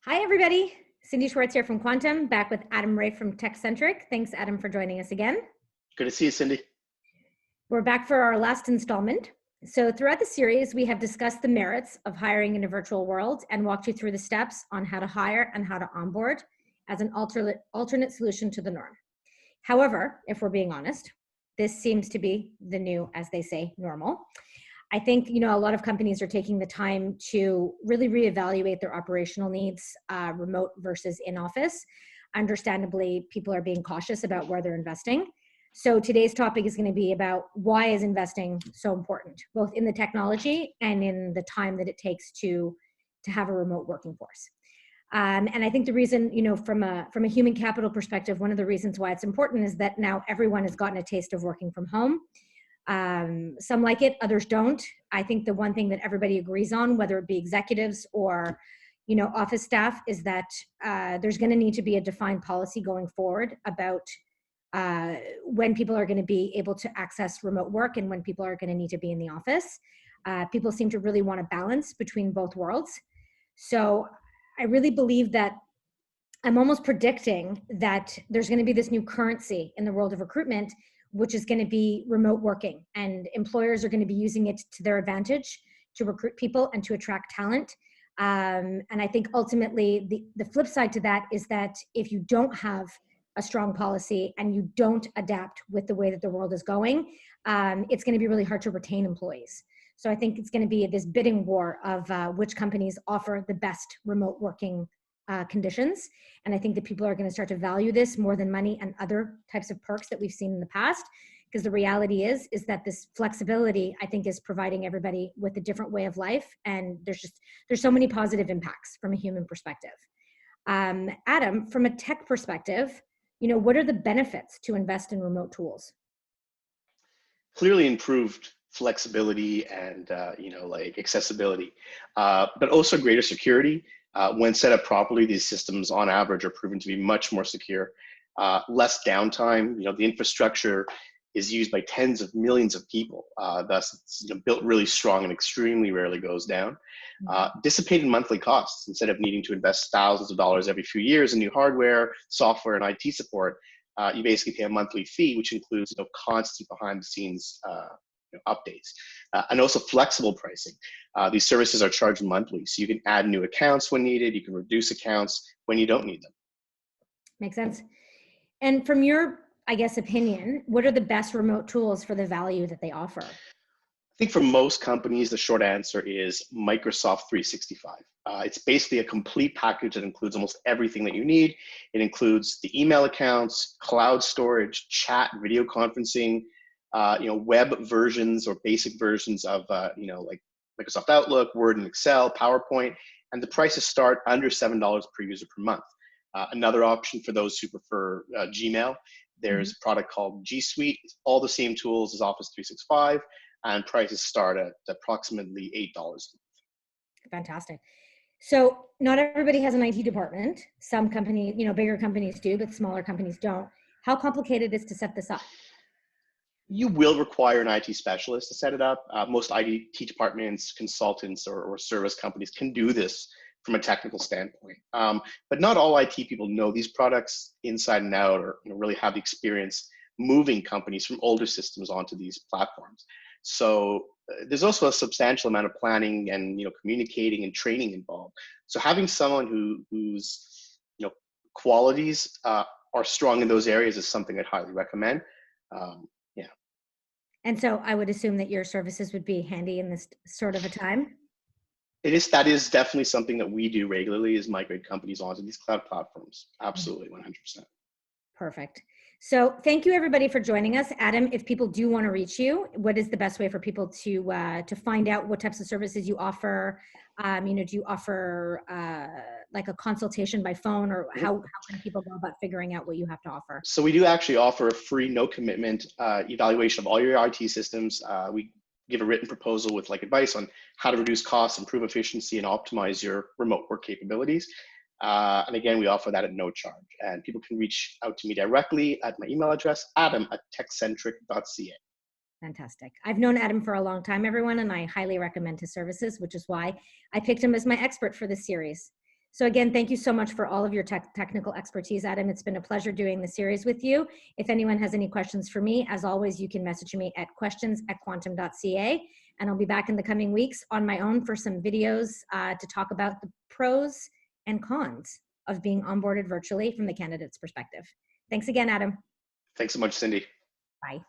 Hi, everybody. Cindy Schwartz here from Quantum, back with Adam Ray from TechCentric. Thanks, Adam, for joining us again. Good to see you, Cindy. We're back for our last installment. So throughout the series, we have discussed the merits of hiring in a virtual world and walked you through the steps on how to hire and how to onboard as an alternate solution to the norm. However, if we're being honest, this seems to be the new, as they say, normal. I think, a lot of companies are taking the time to really reevaluate their operational needs, remote versus in-office. Understandably, people are being cautious about where they're investing. So today's topic is going to be about why is investing so important, both in the technology and in the time that it takes to have a remote working force. And I think the reason, from a human capital perspective, one of the reasons why it's important is that now everyone has gotten a taste of working from home. Some like it, others don't. I think the one thing that everybody agrees on, whether it be executives or, office staff, is that there's going to need to be a defined policy going forward about when people are going to be able to access remote work and when people are going to need to be in the office. People seem to really want a balance between both worlds. So I really believe that I'm almost predicting that there's going to be this new currency in the world of recruitment, which is going to be remote working, and employers are going to be using it to their advantage to recruit people and to attract talent. And I think ultimately the flip side to that is that if you don't have a strong policy and you don't adapt with the way that the world is going, it's going to be really hard to retain employees. So I think it's going to be this bidding war of which companies offer the best remote working conditions. And I think that people are going to start to value this more than money and other types of perks that we've seen in the past. Because the reality is that this flexibility, I think, is providing everybody with a different way of life. And there's so many positive impacts from a human perspective. Adam, from a tech perspective, what are the benefits to invest in remote tools? Clearly improved flexibility and accessibility, but also greater security. When set up properly, these systems on average are proven to be much more secure, less downtime. The infrastructure is used by tens of millions of people. Thus, it's built really strong and extremely rarely goes down. Dissipated monthly costs. Instead of needing to invest thousands of dollars every few years in new hardware, software, and IT support, you basically pay a monthly fee, which includes constant behind-the-scenes updates, and also flexible pricing. These services are charged monthly, so you can add new accounts when needed. You can reduce accounts when you don't need them. Makes sense. And from your, opinion, what are the best remote tools for the value that they offer? I think for most companies, the short answer is Microsoft 365. It's basically a complete package that includes almost everything that you need. It includes the email accounts, cloud storage, chat, video conferencing, web versions or basic versions of, like Microsoft Outlook, Word and Excel, PowerPoint, and the prices start under $7 per user per month. Another option for those who prefer Gmail, there's a product called G Suite. It's all the same tools as Office 365, and prices start at approximately $8. Fantastic. So not everybody has an IT department. Some companies, bigger companies do, but smaller companies don't. How complicated is it to set this up? You will require an IT specialist to set it up. Most IT departments, consultants, or service companies can do this from a technical standpoint. But not all IT people know these products inside and out, or really have the experience moving companies from older systems onto these platforms. So there's also a substantial amount of planning and communicating and training involved. So having someone whose qualities are strong in those areas is something I'd highly recommend. And so I would assume that your services would be handy in this sort of a time. That is definitely something that we do regularly, is migrate companies onto these cloud platforms. Absolutely, 100%. Perfect. So thank you everybody for joining us. Adam, if people do want to reach you, what is the best way for people to find out what types of services you offer? Do you offer like a consultation by phone, or how can people go about figuring out what you have to offer? So we do actually offer a free, no commitment evaluation of all your IT systems. We give a written proposal with advice on how to reduce costs, improve efficiency, and optimize your remote work capabilities. And again, we offer that at no charge. And people can reach out to me directly at my email address, adam@techcentric.ca. Fantastic. I've known Adam for a long time, everyone, and I highly recommend his services, which is why I picked him as my expert for this series. So again, thank you so much for all of your technical expertise, Adam. It's been a pleasure doing the series with you. If anyone has any questions for me, as always, you can message me at questions@quantum.ca, and I'll be back in the coming weeks on my own for some videos to talk about the pros and cons of being onboarded virtually from the candidate's perspective. Thanks again, Adam. Thanks so much, Cindy. Bye.